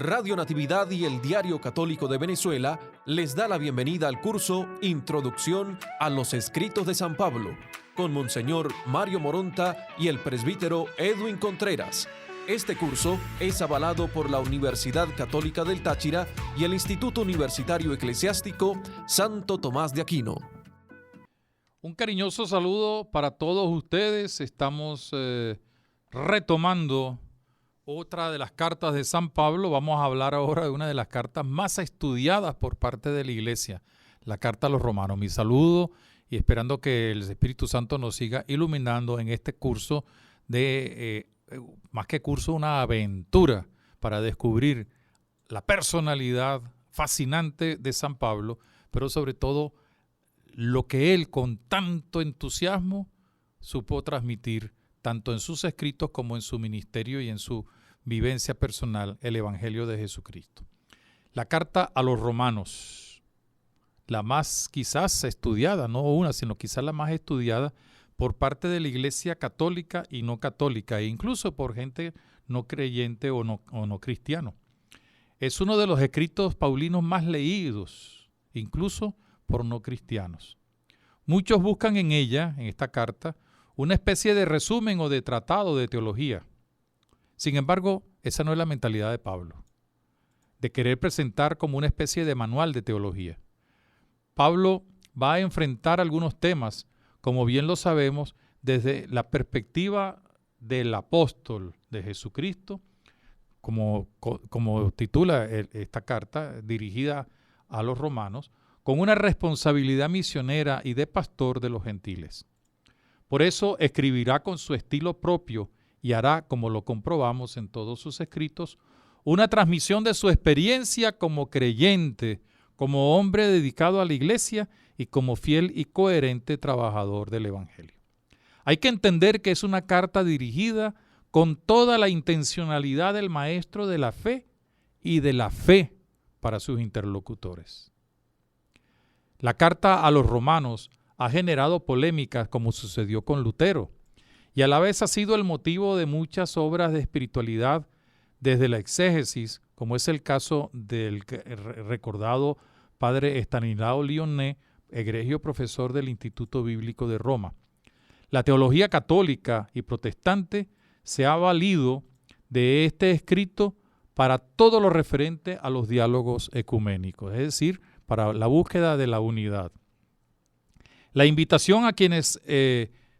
Radio Natividad y el Diario Católico de Venezuela les da la bienvenida al curso Introducción a los Escritos de San Pablo, con Monseñor Mario Moronta y el presbítero Edwin Contreras. Este curso es avalado por la Universidad Católica del Táchira y el Instituto Universitario Eclesiástico Santo Tomás de Aquino. Un cariñoso saludo para todos ustedes. Estamos retomando otra de las cartas de San Pablo. Vamos a hablar ahora de una de las cartas más estudiadas por parte de la Iglesia, la carta a los Romanos. Mi saludo y esperando que el Espíritu Santo nos siga iluminando en este curso de, más que curso, una aventura para descubrir la personalidad fascinante de San Pablo, pero sobre todo lo que él con tanto entusiasmo supo transmitir tanto en sus escritos como en su ministerio y en su vivencia personal, el Evangelio de Jesucristo. La carta a los Romanos, la más quizás estudiada, no una, sino quizás la más estudiada por parte de la Iglesia católica y no católica, e incluso por gente no creyente o no cristiano. Es uno de los escritos paulinos más leídos, incluso por no cristianos. Muchos buscan en ella, en esta carta, una especie de resumen o de tratado de teología. Sin embargo, esa no es la mentalidad de Pablo, de querer presentar como una especie de manual de teología. Pablo va a enfrentar algunos temas, como bien lo sabemos, desde la perspectiva del apóstol de Jesucristo, como titula esta carta dirigida a los romanos, con una responsabilidad misionera y de pastor de los gentiles. Por eso escribirá con su estilo propio y hará, como lo comprobamos en todos sus escritos, una transmisión de su experiencia como creyente, como hombre dedicado a la Iglesia y como fiel y coherente trabajador del Evangelio. Hay que entender que es una carta dirigida con toda la intencionalidad del maestro de la fe y de la fe para sus interlocutores. La carta a los romanos ha generado polémicas como sucedió con Lutero y a la vez ha sido el motivo de muchas obras de espiritualidad desde la exégesis, como es el caso del recordado padre Estanislao Lyonnais, egregio profesor del Instituto Bíblico de Roma. La teología católica y protestante se ha valido de este escrito para todo lo referente a los diálogos ecuménicos, es decir, para la búsqueda de la unidad. La invitación a quienes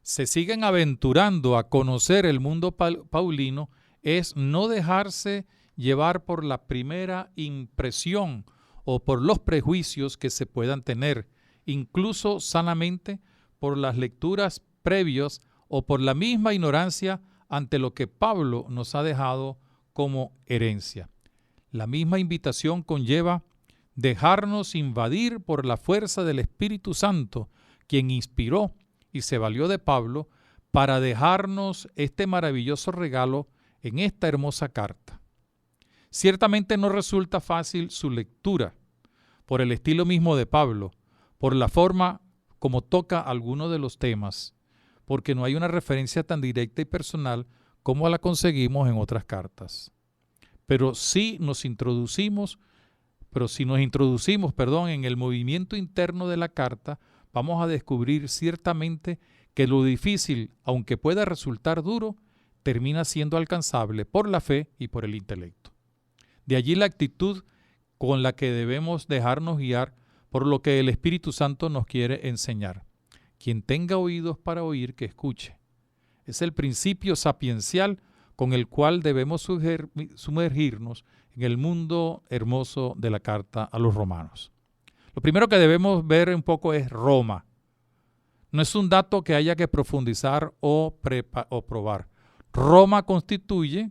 se siguen aventurando a conocer el mundo paulino es no dejarse llevar por la primera impresión o por los prejuicios que se puedan tener, incluso sanamente por las lecturas previas o por la misma ignorancia ante lo que Pablo nos ha dejado como herencia. La misma invitación conlleva dejarnos invadir por la fuerza del Espíritu Santo, quien inspiró y se valió de Pablo para dejarnos este maravilloso regalo en esta hermosa carta. Ciertamente no resulta fácil su lectura, por el estilo mismo de Pablo, por la forma como toca algunos de los temas, porque no hay una referencia tan directa y personal como la conseguimos en otras cartas. Pero si nos introducimos en el movimiento interno de la carta, vamos a descubrir ciertamente que lo difícil, aunque pueda resultar duro, termina siendo alcanzable por la fe y por el intelecto. De allí la actitud con la que debemos dejarnos guiar por lo que el Espíritu Santo nos quiere enseñar. Quien tenga oídos para oír, que escuche. Es el principio sapiencial con el cual debemos sumergirnos en el mundo hermoso de la carta a los romanos. Lo primero que debemos ver un poco es Roma. No es un dato que haya que profundizar o probar. Roma constituye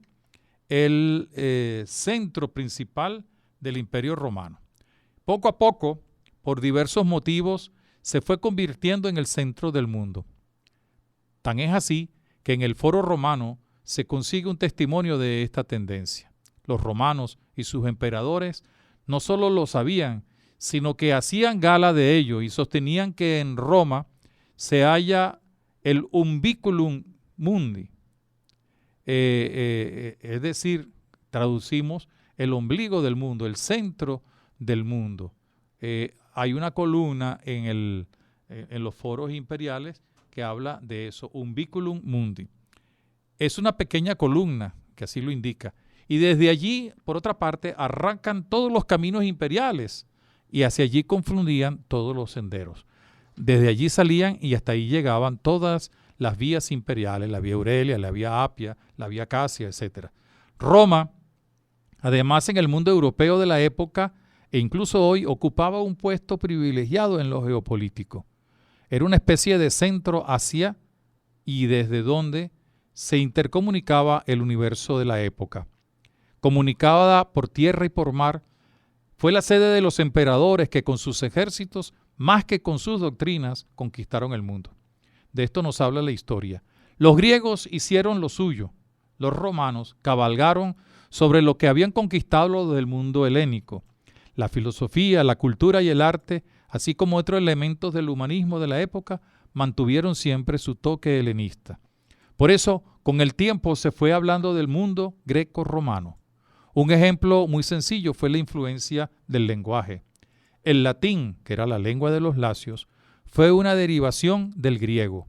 el centro principal del Imperio Romano. Poco a poco, por diversos motivos, se fue convirtiendo en el centro del mundo. Tan es así que en el Foro Romano se consigue un testimonio de esta tendencia. Los romanos y sus emperadores no solo lo sabían, sino que hacían gala de ello y sostenían que en Roma se halla el umbiculum mundi, es decir, traducimos el ombligo del mundo, el centro del mundo. Hay una columna en los foros imperiales que habla de eso, Umbiculum Mundi. Es una pequeña columna que así lo indica. Y desde allí, por otra parte, arrancan todos los caminos imperiales y hacia allí confluían todos los senderos. Desde allí salían y hasta ahí llegaban todas las vías imperiales, la vía Aurelia, la vía Apia, la vía Casia, etc. Roma, además en el mundo europeo de la época e incluso hoy, ocupaba un puesto privilegiado en lo geopolítico. Era una especie de centro hacia y desde donde se intercomunicaba el universo de la época. Comunicada por tierra y por mar, fue la sede de los emperadores que con sus ejércitos, más que con sus doctrinas, conquistaron el mundo. De esto nos habla la historia. Los griegos hicieron lo suyo. Los romanos cabalgaron sobre lo que habían conquistado del mundo helénico. La filosofía, la cultura y el arte, así como otros elementos del humanismo de la época, mantuvieron siempre su toque helenista. Por eso, con el tiempo se fue hablando del mundo greco-romano. Un ejemplo muy sencillo fue la influencia del lenguaje. El latín, que era la lengua de los lacios, fue una derivación del griego.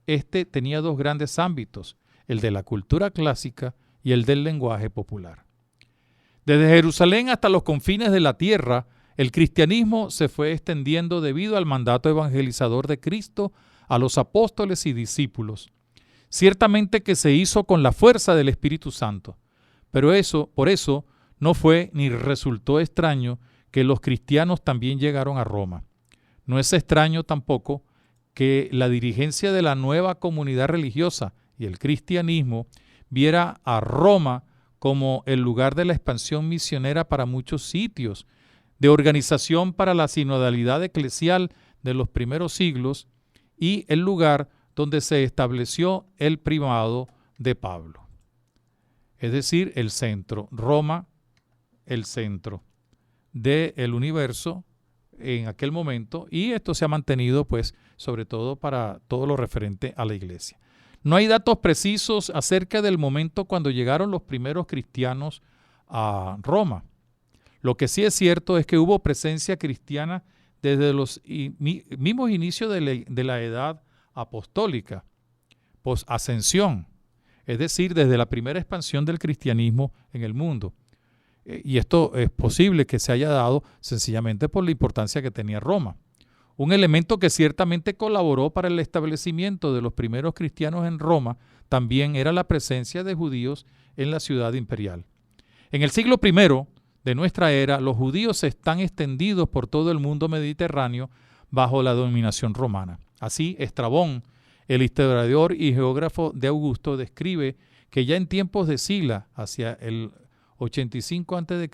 Este tenía dos grandes ámbitos, el de la cultura clásica y el del lenguaje popular. Desde Jerusalén hasta los confines de la tierra, el cristianismo se fue extendiendo debido al mandato evangelizador de Cristo a los apóstoles y discípulos. Ciertamente que se hizo con la fuerza del Espíritu Santo, pero por eso no fue ni resultó extraño que los cristianos también llegaron a Roma. No es extraño tampoco que la dirigencia de la nueva comunidad religiosa y el cristianismo viera a Roma como el lugar de la expansión misionera para muchos sitios, de organización para la sinodalidad eclesial de los primeros siglos y el lugar donde se estableció el primado de Pablo. Es decir, el centro, Roma, el centro del universo en aquel momento, y esto se ha mantenido pues sobre todo para todo lo referente a la iglesia. No hay datos precisos acerca del momento cuando llegaron los primeros cristianos a Roma. Lo que sí es cierto es que hubo presencia cristiana desde los mismos inicios de la edad apostólica, posascensión, es decir, desde la primera expansión del cristianismo en el mundo. Y esto es posible que se haya dado sencillamente por la importancia que tenía Roma. Un elemento que ciertamente colaboró para el establecimiento de los primeros cristianos en Roma también era la presencia de judíos en la ciudad imperial. En el siglo I de nuestra era, los judíos están extendidos por todo el mundo mediterráneo bajo la dominación romana. Así, Estrabón, el historiador y geógrafo de Augusto, describe que ya en tiempos de Sila, hacia el 85 a.C.,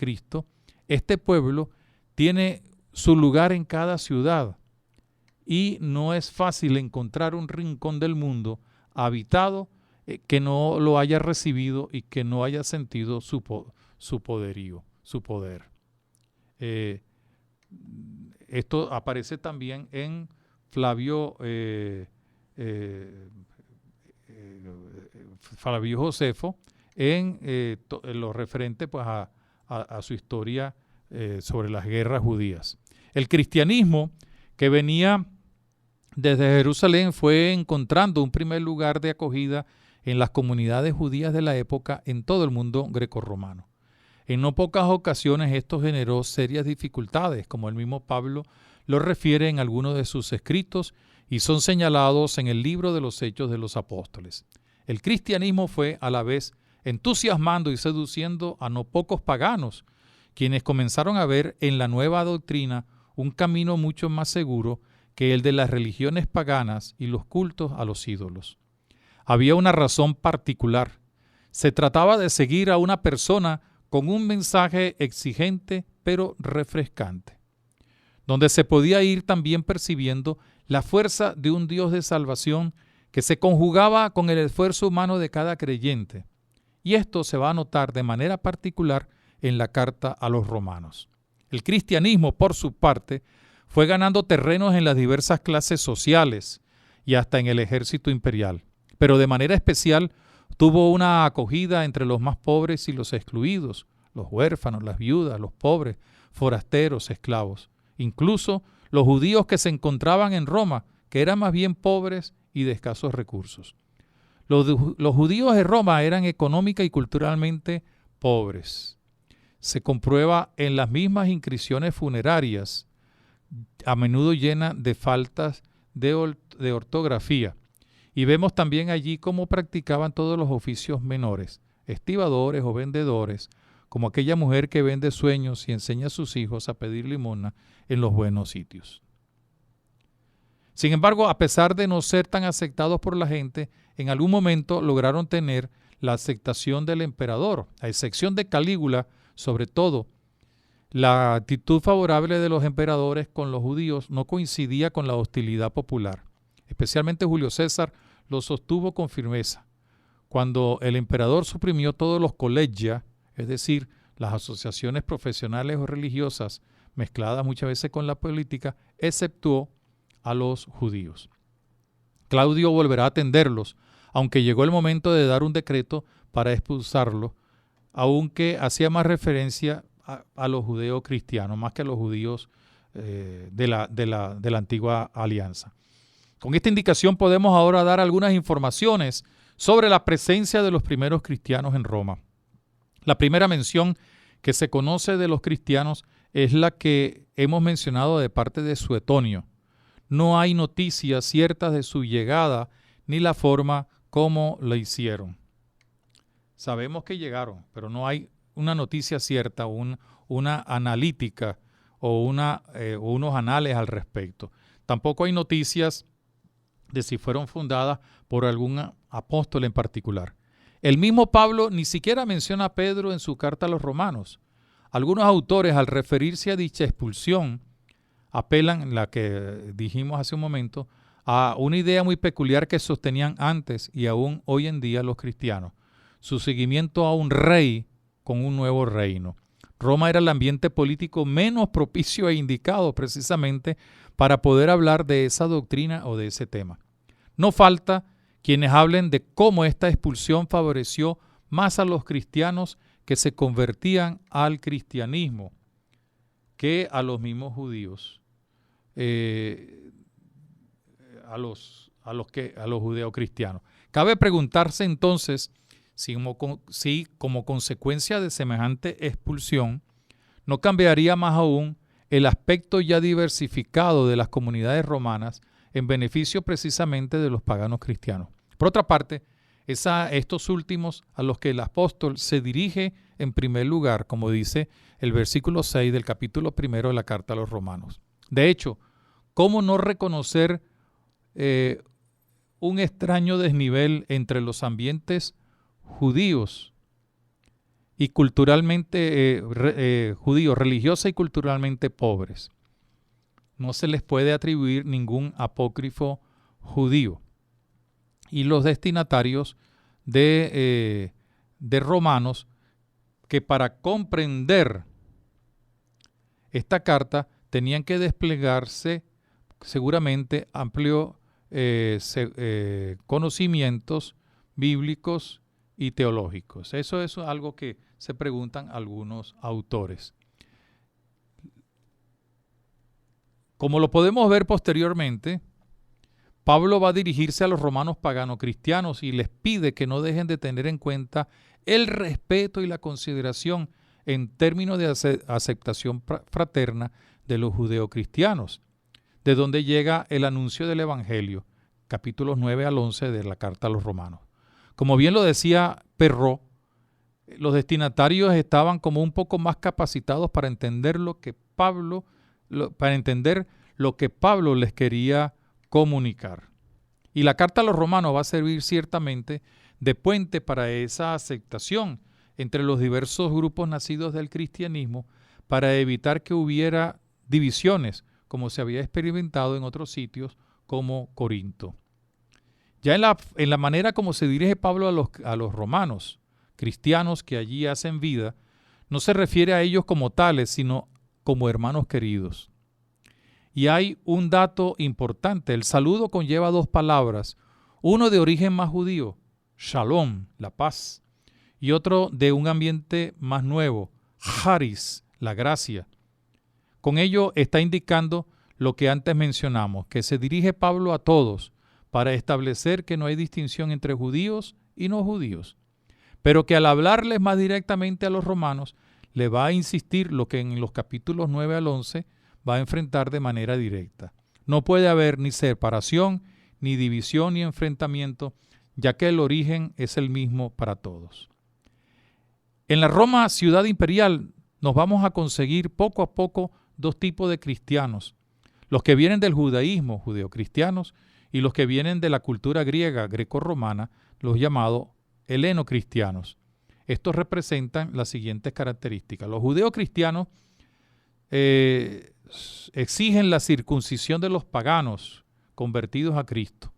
este pueblo tiene su lugar en cada ciudad y no es fácil encontrar un rincón del mundo habitado que no lo haya recibido y que no haya sentido su poderío, su poder. Esto aparece también en Flavio Josefo en lo referente pues, a su historia sobre las guerras judías. El cristianismo que venía desde Jerusalén fue encontrando un primer lugar de acogida en las comunidades judías de la época en todo el mundo grecorromano. En no pocas ocasiones esto generó serias dificultades, como el mismo Pablo lo refiere en algunos de sus escritos y son señalados en el libro de los Hechos de los Apóstoles. El cristianismo fue a la vez entusiasmando y seduciendo a no pocos paganos, quienes comenzaron a ver en la nueva doctrina un camino mucho más seguro que el de las religiones paganas y los cultos a los ídolos. Había una razón particular. Se trataba de seguir a una persona con un mensaje exigente pero refrescante, donde se podía ir también percibiendo la fuerza de un Dios de salvación que se conjugaba con el esfuerzo humano de cada creyente. Y esto se va a notar de manera particular en la carta a los romanos. El cristianismo, por su parte, fue ganando terrenos en las diversas clases sociales y hasta en el ejército imperial, pero de manera especial tuvo una acogida entre los más pobres y los excluidos, los huérfanos, las viudas, los pobres, forasteros, esclavos. Incluso los judíos que se encontraban en Roma, que eran más bien pobres y de escasos recursos. Los judíos de Roma eran económica y culturalmente pobres. Se comprueba en las mismas inscripciones funerarias, a menudo llenas de faltas de ortografía. Y vemos también allí cómo practicaban todos los oficios menores, estibadores o vendedores, como aquella mujer que vende sueños y enseña a sus hijos a pedir limosna en los buenos sitios. Sin embargo, a pesar de no ser tan aceptados por la gente, en algún momento lograron tener la aceptación del emperador, a excepción de Calígula. Sobre todo, la actitud favorable de los emperadores con los judíos no coincidía con la hostilidad popular. Especialmente Julio César lo sostuvo con firmeza. Cuando el emperador suprimió todos los collegia, es decir, las asociaciones profesionales o religiosas mezcladas muchas veces con la política, exceptuó a los judíos. Claudio volverá a atenderlos, aunque llegó el momento de dar un decreto para expulsarlos, aunque hacía más referencia a los judíos cristianos, más que a los judíos de la antigua alianza. Con esta indicación podemos ahora dar algunas informaciones sobre la presencia de los primeros cristianos en Roma. La primera mención que se conoce de los cristianos es la que hemos mencionado de parte de Suetonio. No hay noticias ciertas de su llegada ni la forma como la hicieron. Sabemos que llegaron, pero no hay una noticia cierta, una analítica o unos anales al respecto. Tampoco hay noticias de si fueron fundadas por algún apóstol en particular. El mismo Pablo ni siquiera menciona a Pedro en su carta a los romanos. Algunos autores, al referirse a dicha expulsión, apelan, la que dijimos hace un momento, a una idea muy peculiar que sostenían antes y aún hoy en día los cristianos: su seguimiento a un rey con un nuevo reino. Roma era el ambiente político menos propicio e indicado precisamente para poder hablar de esa doctrina o de ese tema. No falta quienes hablen de cómo esta expulsión favoreció más a los cristianos que se convertían al cristianismo que a los mismos judíos, a los judeocristianos. Cabe preguntarse entonces si como consecuencia de semejante expulsión no cambiaría más aún el aspecto ya diversificado de las comunidades romanas en beneficio precisamente de los paganos cristianos. Por otra parte, es a estos últimos a los que el apóstol se dirige en primer lugar, como dice el versículo 6 del capítulo 1 de la carta a los romanos. De hecho, ¿cómo no reconocer un extraño desnivel entre los ambientes judíos y culturalmente judíos, religiosa y culturalmente pobres? No se les puede atribuir ningún apócrifo judío. Y los destinatarios de Romanos, que para comprender esta carta tenían que desplegarse seguramente amplios conocimientos bíblicos y teológicos. Eso es algo que se preguntan algunos autores. Como lo podemos ver posteriormente, Pablo va a dirigirse a los romanos paganos cristianos y les pide que no dejen de tener en cuenta el respeto y la consideración en términos de aceptación fraterna de los judeocristianos, de donde llega el anuncio del Evangelio, capítulos 9 al 11 de la carta a los romanos. Como bien lo decía Perrot, los destinatarios estaban como un poco más capacitados para entender lo que Pablo les quería comunicar. Y la carta a los romanos va a servir ciertamente de puente para esa aceptación entre los diversos grupos nacidos del cristianismo, para evitar que hubiera divisiones, como se había experimentado en otros sitios como Corinto. Ya en la manera como se dirige Pablo a los romanos cristianos que allí hacen vida, no se refiere a ellos como tales, sino como hermanos queridos. Y hay un dato importante: el saludo conlleva dos palabras, uno de origen más judío, shalom, la paz, y otro de un ambiente más nuevo, charis, la gracia. Con ello está indicando lo que antes mencionamos, que se dirige Pablo a todos para establecer que no hay distinción entre judíos y no judíos, pero que al hablarles más directamente a los romanos, le va a insistir lo que en los capítulos 9 al 11 va a enfrentar de manera directa. No puede haber ni separación, ni división, ni enfrentamiento, ya que el origen es el mismo para todos. En la Roma, ciudad imperial, nos vamos a conseguir poco a poco dos tipos de cristianos: los que vienen del judaísmo, judeocristianos, y los que vienen de la cultura griega, grecorromana, los llamados heleno-cristianos. Estos representan las siguientes características. Los judeocristianos exigen la circuncisión de los paganos convertidos a Cristo.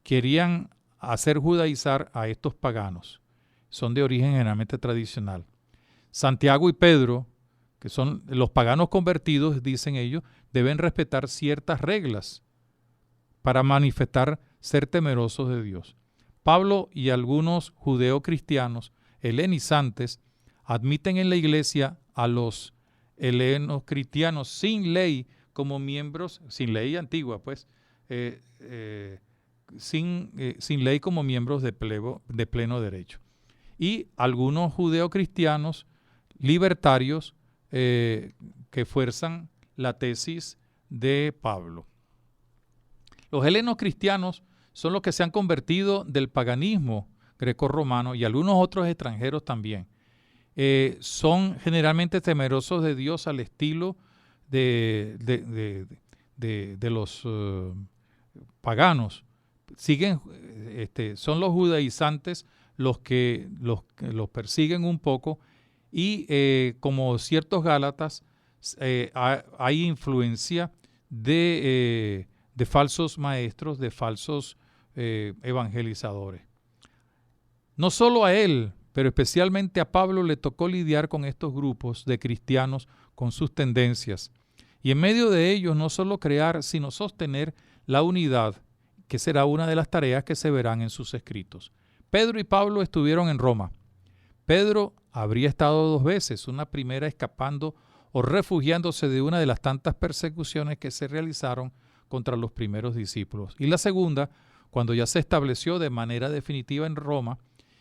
Querían hacer judaizar a estos paganos. Son de origen generalmente tradicional. Santiago y Pedro, que son los paganos convertidos, dicen ellos, deben respetar ciertas reglas para manifestar ser temerosos de Dios. Pablo y algunos judeocristianos helenizantes admiten en la iglesia a los helenos cristianos sin ley como miembros, sin ley antigua pues, sin ley como miembros de pleno derecho. Y algunos judeocristianos libertarios que fuerzan la tesis de Pablo. Los helenos cristianos son los que se han convertido del paganismo grecorromano y algunos otros extranjeros también. Son generalmente temerosos de Dios al estilo de los paganos. Son los judaizantes los que los persiguen un poco y como ciertos gálatas hay influencia de falsos maestros, de falsos evangelizadores. No solo a él, pero especialmente a Pablo le tocó lidiar con estos grupos de cristianos con sus tendencias. Y en medio de ellos no solo crear, sino sostener la unidad, que será una de las tareas que se verán en sus escritos. Pedro y Pablo estuvieron en Roma. Pedro habría estado 2 veces, una primera escapando o refugiándose de una de las tantas persecuciones que se realizaron contra los primeros discípulos. Y la segunda, cuando ya se estableció de manera definitiva en Roma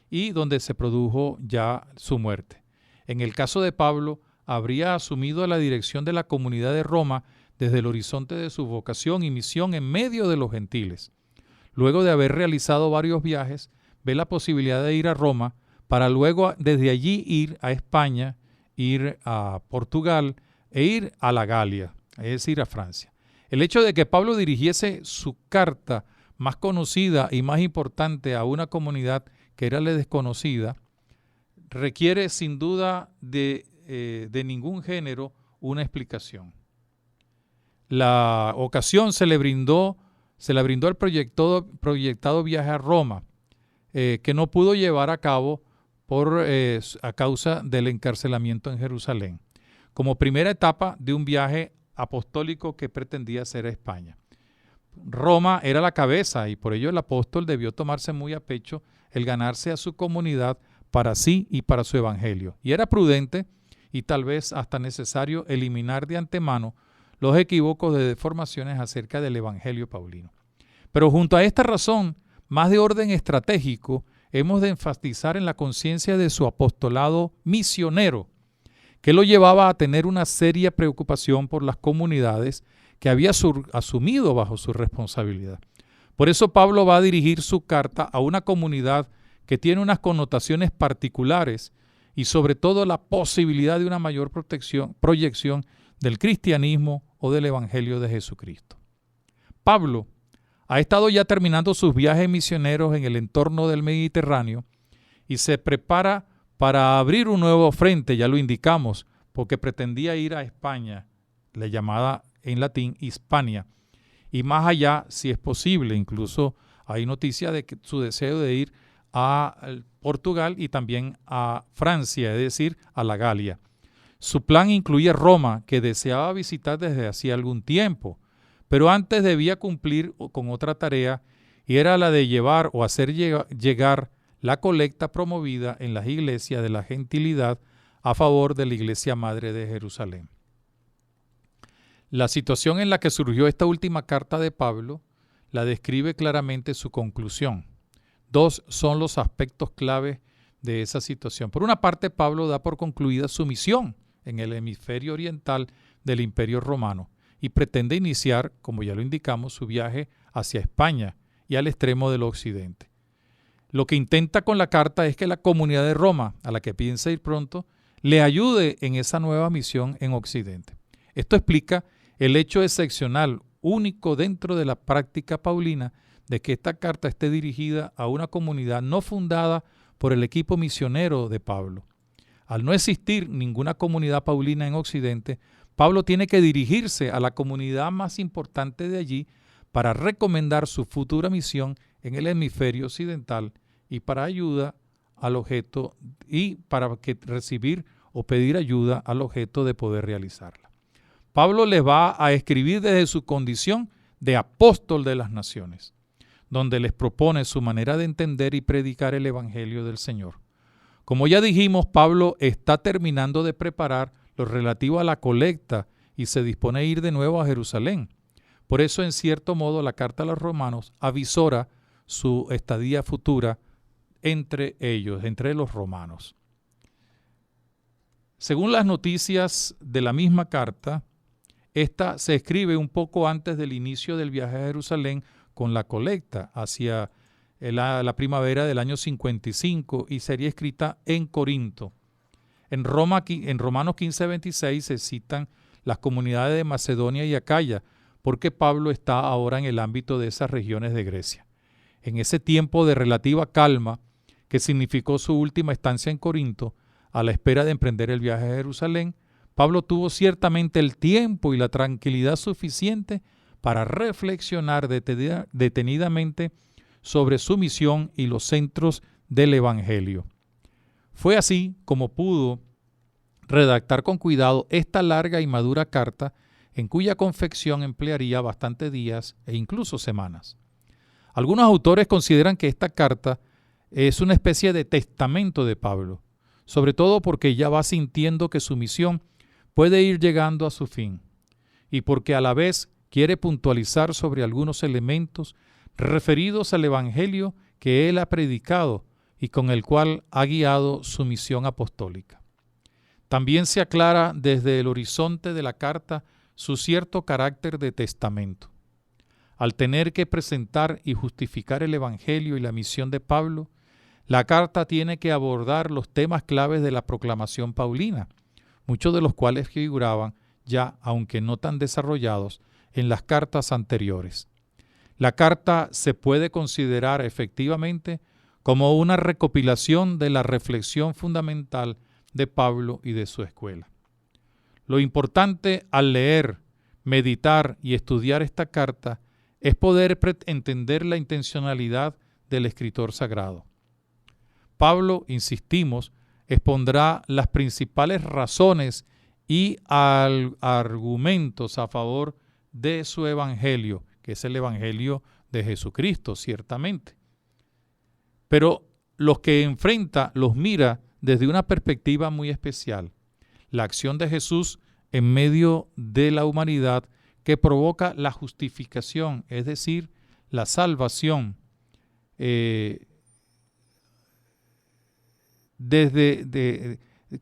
y donde se produjo ya su muerte. En el caso de Pablo, habría asumido la dirección de la comunidad de Roma desde el horizonte de su vocación y misión en medio de los gentiles. Luego de haber realizado varios viajes, ve la posibilidad de ir a Roma para luego desde allí ir a España, ir a Portugal e ir a la Galia, es decir, a Francia. El hecho de que Pablo dirigiese su carta más conocida y más importante a una comunidad que era la desconocida, requiere sin duda de ningún género una explicación. La ocasión se la brindó el proyectado viaje a Roma, que no pudo llevar a cabo a causa del encarcelamiento en Jerusalén, como primera etapa de un viaje apostólico que pretendía hacer a España. Roma era la cabeza y por ello el apóstol debió tomarse muy a pecho el ganarse a su comunidad para sí y para su evangelio. Y era prudente y tal vez hasta necesario eliminar de antemano los equívocos de deformaciones acerca del evangelio paulino. Pero junto a esta razón, más de orden estratégico, hemos de enfatizar en la conciencia de su apostolado misionero, que lo llevaba a tener una seria preocupación por las comunidades que había asumido bajo su responsabilidad. Por eso Pablo va a dirigir su carta a una comunidad que tiene unas connotaciones particulares y sobre todo la posibilidad de una mayor proyección del cristianismo o del evangelio de Jesucristo. Pablo ha estado ya terminando sus viajes misioneros en el entorno del Mediterráneo y se prepara para abrir un nuevo frente, ya lo indicamos, porque pretendía ir a España, la llamada en latín Hispania, y más allá si es posible. Incluso hay noticia de que su deseo de ir a Portugal y también a Francia, es decir, a la Galia. Su plan incluye Roma, que deseaba visitar desde hacía algún tiempo, pero antes debía cumplir con otra tarea y era la de llevar o hacer llegar la colecta promovida en las iglesias de la gentilidad a favor de la Iglesia Madre de Jerusalén. La situación en la que surgió esta última carta de Pablo la describe claramente su conclusión. Dos son los aspectos clave de esa situación. Por una parte, Pablo da por concluida su misión en el hemisferio oriental del Imperio Romano y pretende iniciar, como ya lo indicamos, su viaje hacia España y al extremo del occidente. Lo que intenta con la carta es que la comunidad de Roma, a la que piensa ir pronto, le ayude en esa nueva misión en Occidente. Esto explica el hecho excepcional, único dentro de la práctica paulina, de que esta carta esté dirigida a una comunidad no fundada por el equipo misionero de Pablo. Al no existir ninguna comunidad paulina en Occidente, Pablo tiene que dirigirse a la comunidad más importante de allí para recomendar su futura misión en el hemisferio occidental y para ayuda al objeto y para recibir o pedir ayuda al objeto de poder realizarla. Pablo les va a escribir desde su condición de apóstol de las naciones, donde les propone su manera de entender y predicar el Evangelio del Señor. Como ya dijimos, Pablo está terminando de preparar lo relativo a la colecta y se dispone a ir de nuevo a Jerusalén. Por eso, en cierto modo, la carta a los romanos avisora su estadía futura entre ellos, entre los romanos. Según las noticias de la misma carta, esta se escribe un poco antes del inicio del viaje a Jerusalén con la colecta hacia la primavera del año 55 y sería escrita en Corinto. En Romanos 15:26 se citan las comunidades de Macedonia y Acaya, porque Pablo está ahora en el ámbito de esas regiones de Grecia. En ese tiempo de relativa calma, que significó su última estancia en Corinto, a la espera de emprender el viaje a Jerusalén, Pablo tuvo ciertamente el tiempo y la tranquilidad suficiente para reflexionar detenidamente sobre su misión y los centros del Evangelio. Fue así como pudo redactar con cuidado esta larga y madura carta, en cuya confección emplearía bastantes días e incluso semanas. Algunos autores consideran que esta carta es una especie de testamento de Pablo, sobre todo porque ya va sintiendo que su misión puede ir llegando a su fin y porque a la vez quiere puntualizar sobre algunos elementos referidos al Evangelio que él ha predicado y con el cual ha guiado su misión apostólica. También se aclara desde el horizonte de la carta su cierto carácter de testamento. Al tener que presentar y justificar el Evangelio y la misión de Pablo, la carta tiene que abordar los temas claves de la proclamación paulina, muchos de los cuales figuraban ya, aunque no tan desarrollados, en las cartas anteriores. La carta se puede considerar efectivamente como una recopilación de la reflexión fundamental de Pablo y de su escuela. Lo importante al leer, meditar y estudiar esta carta es poder entender la intencionalidad del escritor sagrado. Pablo, insistimos, expondrá las principales razones y argumentos a favor de su evangelio, que es el evangelio de Jesucristo, ciertamente. Pero los que enfrenta los mira desde una perspectiva muy especial. La acción de Jesús en medio de la humanidad que provoca la justificación, es decir, la salvación,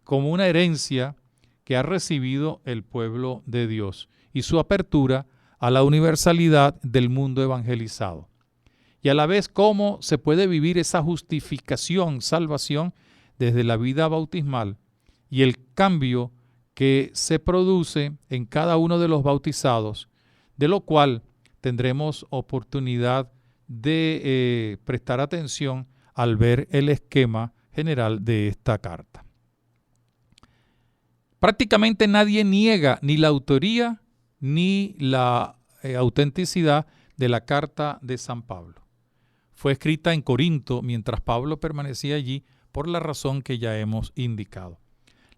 como una herencia que ha recibido el pueblo de Dios y su apertura a la universalidad del mundo evangelizado. Y a la vez cómo se puede vivir esa justificación, salvación, desde la vida bautismal y el cambio que se produce en cada uno de los bautizados, de lo cual tendremos oportunidad de prestar atención al ver el esquema general de esta carta. Prácticamente nadie niega ni la autoría ni la autenticidad de la carta de San Pablo. Fue escrita en Corinto mientras Pablo permanecía allí por la razón que ya hemos indicado.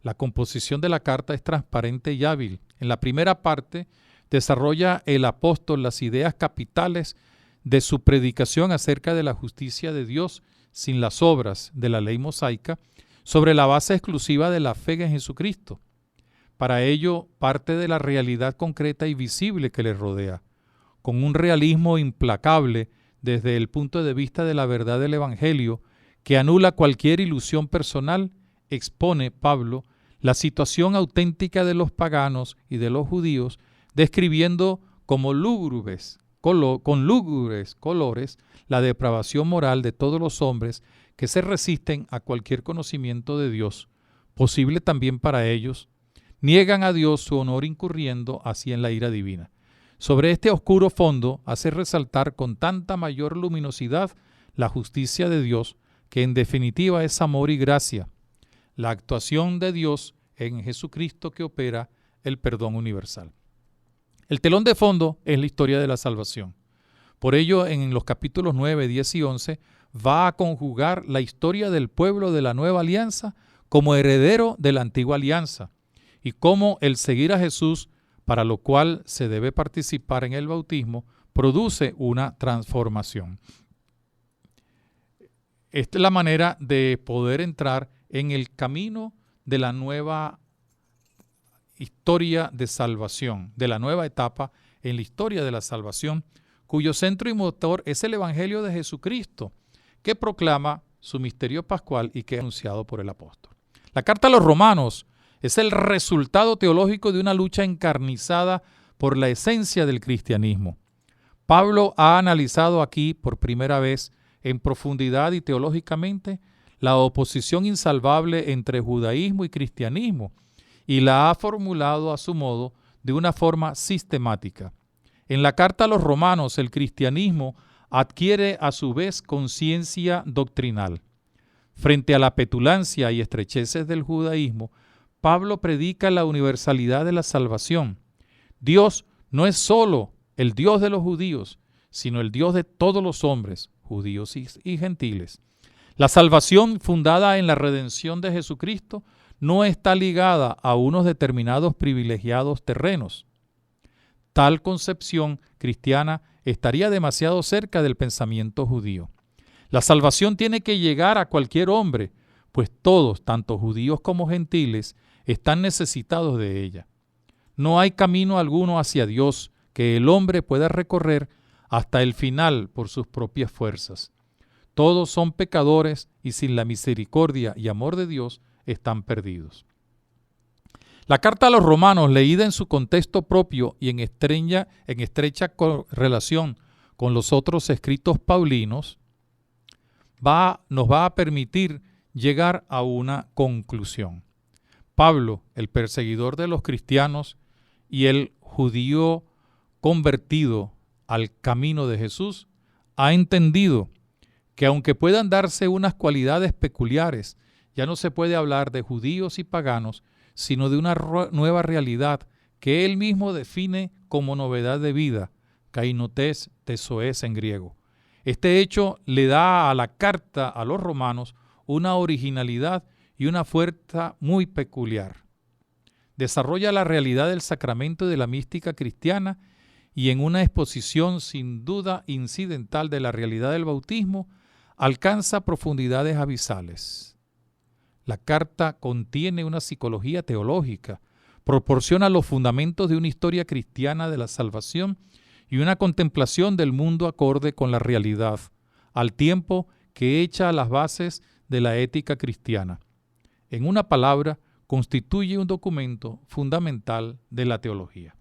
La composición de la carta es transparente y hábil. En la primera parte desarrolla el apóstol las ideas capitales de su predicación acerca de la justicia de Dios sin las obras de la ley mosaica, sobre la base exclusiva de la fe en Jesucristo. Para ello, parte de la realidad concreta y visible que le rodea, con un realismo implacable desde el punto de vista de la verdad del Evangelio, que anula cualquier ilusión personal, expone Pablo la situación auténtica de los paganos y de los judíos, describiendo como con lúgubres colores la depravación moral de todos los hombres que se resisten a cualquier conocimiento de Dios, posible también para ellos, niegan a Dios su honor incurriendo así en la ira divina. Sobre este oscuro fondo hace resaltar con tanta mayor luminosidad la justicia de Dios, que en definitiva es amor y gracia, la actuación de Dios en Jesucristo que opera el perdón universal. El telón de fondo es la historia de la salvación. Por ello, en los capítulos 9, 10 y 11, va a conjugar la historia del pueblo de la nueva alianza como heredero de la antigua alianza y cómo el seguir a Jesús, para lo cual se debe participar en el bautismo, produce una transformación. Esta es la manera de poder entrar en el camino de la nueva historia de salvación, de la nueva etapa en la historia de la salvación, cuyo centro y motor es el Evangelio de Jesucristo, que proclama su misterio pascual y que es anunciado por el apóstol. La carta a los Romanos es el resultado teológico de una lucha encarnizada por la esencia del cristianismo. Pablo ha analizado aquí por primera vez en profundidad y teológicamente la oposición insalvable entre judaísmo y cristianismo y la ha formulado a su modo de una forma sistemática. En la carta a los Romanos, el cristianismo adquiere a su vez conciencia doctrinal. Frente a la petulancia y estrecheces del judaísmo, Pablo predica la universalidad de la salvación. Dios no es solo el Dios de los judíos, sino el Dios de todos los hombres, judíos y gentiles. La salvación fundada en la redención de Jesucristo no está ligada a unos determinados privilegiados terrenos. Tal concepción cristiana estaría demasiado cerca del pensamiento judío. La salvación tiene que llegar a cualquier hombre, pues todos, tanto judíos como gentiles, están necesitados de ella. No hay camino alguno hacia Dios que el hombre pueda recorrer hasta el final por sus propias fuerzas. Todos son pecadores y sin la misericordia y amor de Dios están perdidos. La carta a los Romanos, leída en su contexto propio y en estrecha relación con los otros escritos paulinos, nos va a permitir llegar a una conclusión. Pablo, el perseguidor de los cristianos y el judío convertido al camino de Jesús, ha entendido que aunque puedan darse unas cualidades peculiares, ya no se puede hablar de judíos y paganos, sino de una nueva realidad que él mismo define como novedad de vida, kainotes tesoes en griego. Este hecho le da a la carta a los romanos una originalidad y una fuerza muy peculiar. Desarrolla la realidad del sacramento de la mística cristiana y en una exposición sin duda incidental de la realidad del bautismo, alcanza profundidades abisales. La carta contiene una psicología teológica, proporciona los fundamentos de una historia cristiana de la salvación y una contemplación del mundo acorde con la realidad, al tiempo que echa las bases de la ética cristiana. En una palabra, constituye un documento fundamental de la teología.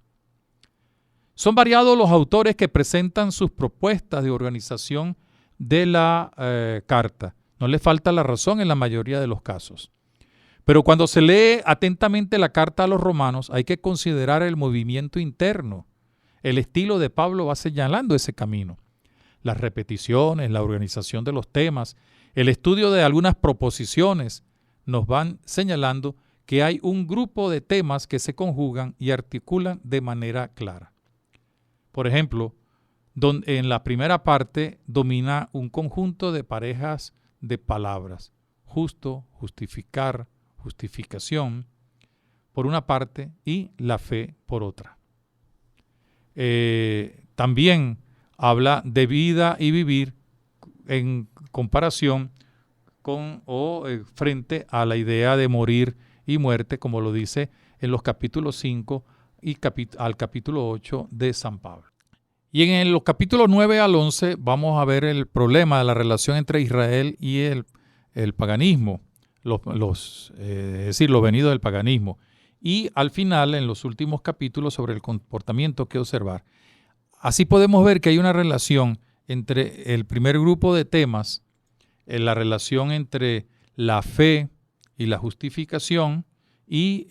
Son variados los autores que presentan sus propuestas de organización de la carta. No le falta la razón en la mayoría de los casos. Pero cuando se lee atentamente la carta a los romanos, hay que considerar el movimiento interno. El estilo de Pablo va señalando ese camino. Las repeticiones, la organización de los temas, el estudio de algunas proposiciones nos van señalando que hay un grupo de temas que se conjugan y articulan de manera clara. Por ejemplo, en la primera parte domina un conjunto de parejas de palabras: justo, justificar, justificación, por una parte, y la fe por otra. También habla de vida y vivir en comparación frente a la idea de morir y muerte, como lo dice en los capítulos 5 y al capítulo 8 de San Pablo. Y en los capítulos 9 al 11 vamos a ver el problema de la relación entre Israel y el paganismo, es decir, lo venido del paganismo. Y al final, en los últimos capítulos, sobre el comportamiento que observar. Así podemos ver que hay una relación entre el primer grupo de temas, la relación entre la fe y la justificación, y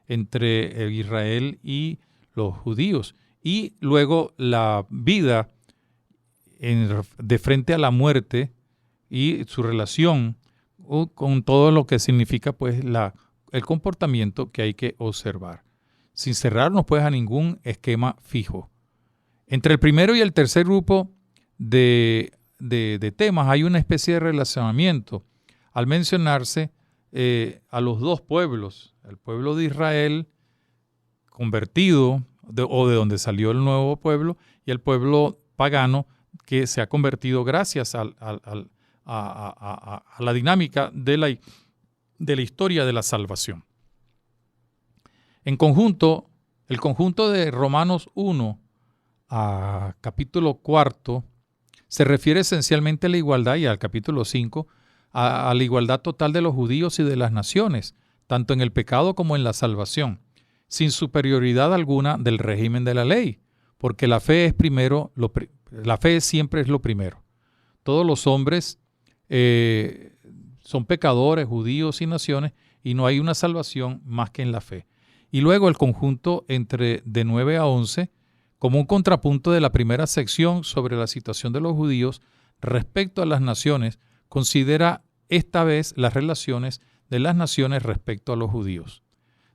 entre Israel y los judíos. Y luego la vida de frente a la muerte y su relación con todo lo que significa pues el comportamiento que hay que observar, sin cerrarnos pues a ningún esquema fijo. Entre el primero y el tercer grupo de temas hay una especie de relacionamiento al mencionarse a los dos pueblos, el pueblo de Israel convertido o de donde salió el nuevo pueblo, y el pueblo pagano que se ha convertido gracias a la dinámica de la historia de la salvación. En conjunto, el conjunto de Romanos 1 a capítulo 4 se refiere esencialmente a la igualdad, y al capítulo 5 a la igualdad total de los judíos y de las naciones, tanto en el pecado como en la salvación, sin superioridad alguna del régimen de la ley, porque la fe es primero, la fe siempre es lo primero. Todos los hombres son pecadores, judíos y naciones, y no hay una salvación más que en la fe. Y luego el conjunto de 9 a 11, como un contrapunto de la primera sección sobre la situación de los judíos respecto a las naciones, considera esta vez las relaciones de las naciones respecto a los judíos.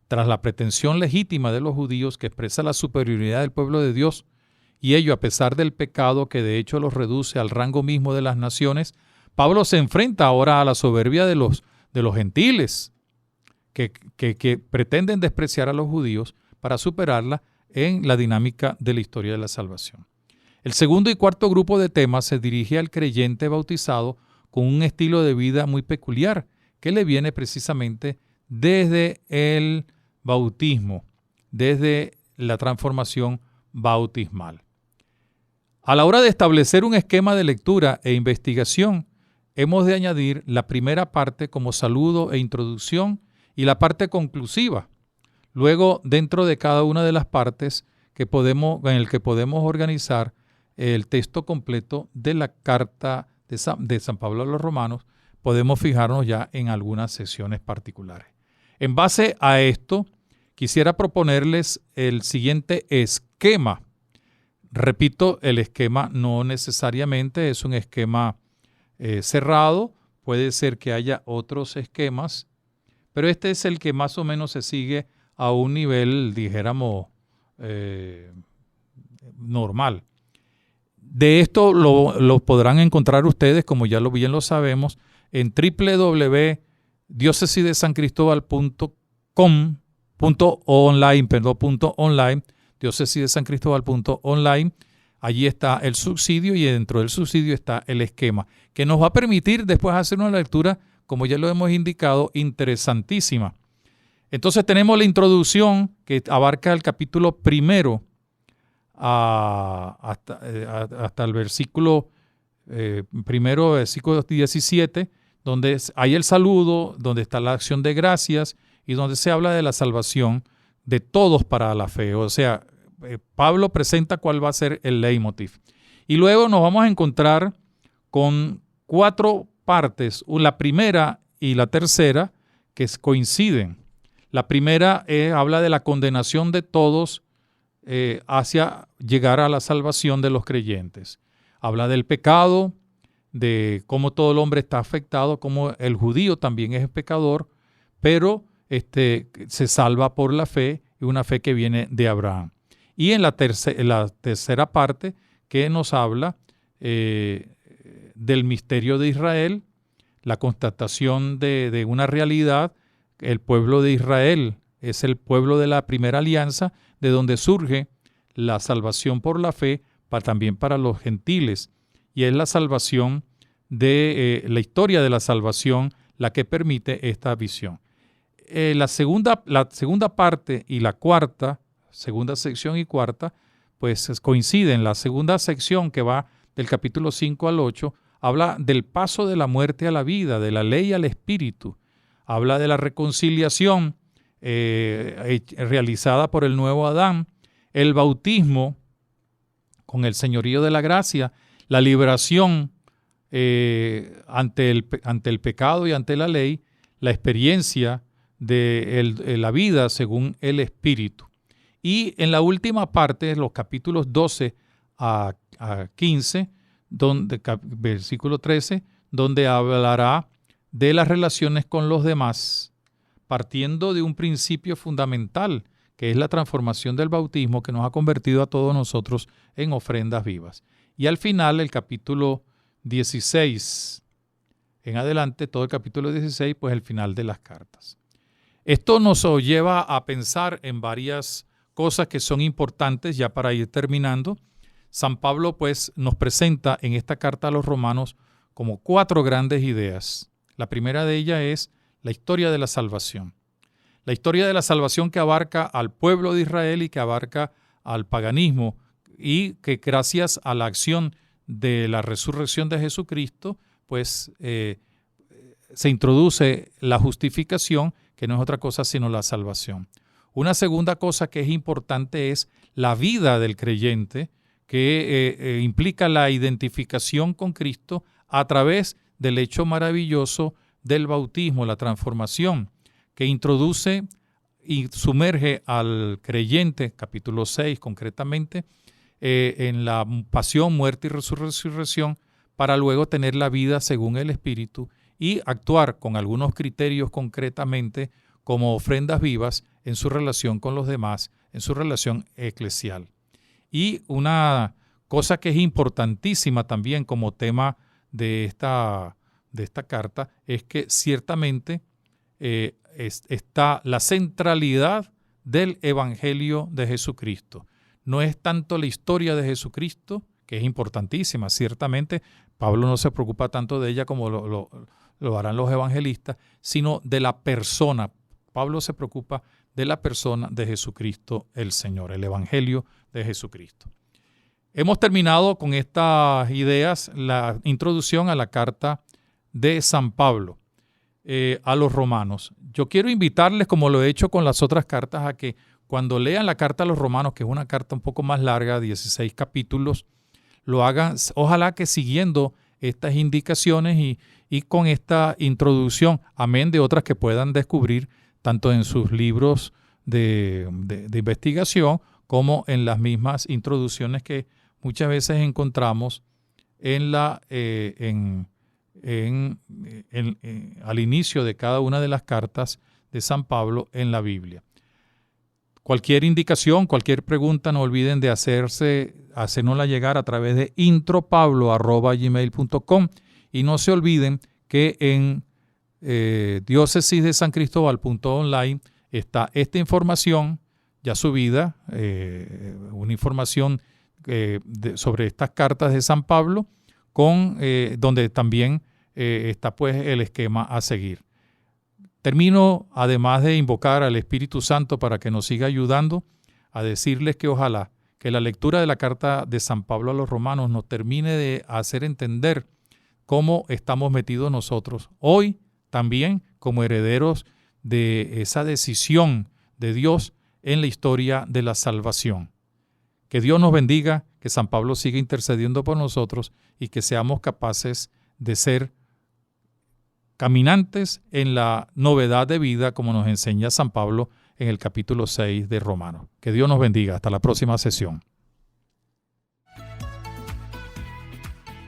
Tras la pretensión legítima de los judíos que expresa la superioridad del pueblo de Dios, y ello a pesar del pecado que de hecho los reduce al rango mismo de las naciones, Pablo se enfrenta ahora a la soberbia de los gentiles que pretenden despreciar a los judíos para superarla en la dinámica de la historia de la salvación. El segundo y cuarto grupo de temas se dirige al creyente bautizado con un estilo de vida muy peculiar que le viene precisamente desde el bautismo, desde la transformación bautismal. A la hora de establecer un esquema de lectura e investigación, hemos de añadir la primera parte como saludo e introducción y la parte conclusiva. Luego, dentro de cada una de las partes en el que podemos organizar el texto completo de la carta de San Pablo a los Romanos, podemos fijarnos ya en algunas secciones particulares. En base a esto, quisiera proponerles el siguiente esquema. Repito, el esquema no necesariamente es un esquema cerrado, puede ser que haya otros esquemas, pero este es el que más o menos se sigue a un nivel, dijéramos, normal. De esto lo podrán encontrar ustedes, como ya bien lo sabemos, en www.diocesidesancristobal.online, diocesidesancristobal.online. Allí está el subsidio y dentro del subsidio está el esquema, que nos va a permitir después hacer una lectura, como ya lo hemos indicado, interesantísima. Entonces tenemos la introducción que abarca el capítulo primero hasta el versículo primero, versículo 17, donde hay el saludo, donde está la acción de gracias y donde se habla de la salvación de todos para la fe. O sea, Pablo presenta cuál va a ser el leitmotiv. Y luego nos vamos a encontrar con 4 partes, la primera y la tercera, que coinciden. La primera habla de la condenación de todos hacia llegar a la salvación de los creyentes. Habla del pecado, de cómo todo el hombre está afectado, cómo el judío también es pecador, pero se salva por la fe, y una fe que viene de Abraham. Y en la tercera parte, que nos habla del misterio de Israel, la constatación de una realidad. El pueblo de Israel es el pueblo de la primera alianza, de donde surge la salvación por la fe también para los gentiles, y es la salvación de la historia de la salvación la que permite esta visión. La segunda parte y la cuarta, segunda sección y cuarta, pues coinciden. La segunda sección, que va del capítulo 5 al 8, habla del paso de la muerte a la vida, de la ley al espíritu. Habla de la reconciliación realizada por el nuevo Adán, el bautismo con el señorío de la gracia, la liberación ante el pecado y ante la ley, la experiencia de la vida según el Espíritu. Y en la última parte, los capítulos 12 a 15, versículo 13, donde hablará de las relaciones con los demás, partiendo de un principio fundamental, que es la transformación del bautismo que nos ha convertido a todos nosotros en ofrendas vivas. Y al final, el capítulo 16 en adelante, todo el capítulo 16, pues el final de las cartas. Esto nos lleva a pensar en varias cosas que son importantes ya para ir terminando. San Pablo pues nos presenta en esta carta a los romanos como 4 grandes ideas. La primera de ellas es la historia de la salvación. La historia de la salvación que abarca al pueblo de Israel y que abarca al paganismo, y que gracias a la acción de la resurrección de Jesucristo, pues se introduce la justificación, que no es otra cosa sino la salvación. Una segunda cosa que es importante es la vida del creyente, que implica la identificación con Cristo a través del hecho maravilloso del bautismo, la transformación, que introduce y sumerge al creyente, capítulo 6 concretamente, en la pasión, muerte y resurrección, para luego tener la vida según el Espíritu y actuar con algunos criterios concretamente como ofrendas vivas en su relación con los demás, en su relación eclesial. Y una cosa que es importantísima también como tema de esta carta es que ciertamente está la centralidad del Evangelio de Jesucristo. No es tanto la historia de Jesucristo, que es importantísima, ciertamente. Pablo no se preocupa tanto de ella como lo harán los evangelistas, sino de la persona. Pablo se preocupa de la persona de Jesucristo el Señor, el Evangelio de Jesucristo. Hemos terminado con estas ideas, la introducción a la carta de San Pablo a los romanos. Yo quiero invitarles, como lo he hecho con las otras cartas, a que cuando lean la carta a los romanos, que es una carta un poco más larga, 16 capítulos, lo hagan, ojalá que siguiendo estas indicaciones y con esta introducción, amén de otras que puedan descubrir tanto en sus libros de investigación como en las mismas introducciones que muchas veces encontramos al inicio de cada una de las cartas de San Pablo en la Biblia. Cualquier indicación, cualquier pregunta, no olviden de hacérnosla llegar a través de intropablo@gmail.com, y no se olviden que en diócesisdesancristóbal.online está esta información ya subida, una información sobre estas cartas de San Pablo, donde también está pues el esquema a seguir. Termino, además de invocar al Espíritu Santo para que nos siga ayudando, a decirles que ojalá que la lectura de la carta de San Pablo a los romanos nos termine de hacer entender cómo estamos metidos nosotros hoy también como herederos de esa decisión de Dios en la historia de la salvación. Que Dios nos bendiga, que San Pablo siga intercediendo por nosotros y que seamos capaces de ser caminantes en la novedad de vida, como nos enseña San Pablo en el capítulo 6 de Romanos. Que Dios nos bendiga. Hasta la próxima sesión.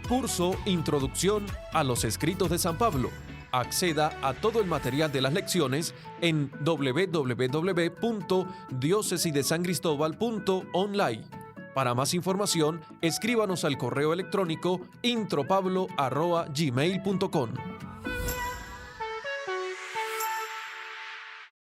Curso Introducción a los Escritos de San Pablo. Acceda a todo el material de las lecciones en www.diocesisdesancristobal.online. Para más información, escríbanos al correo electrónico intropablo@gmail.com.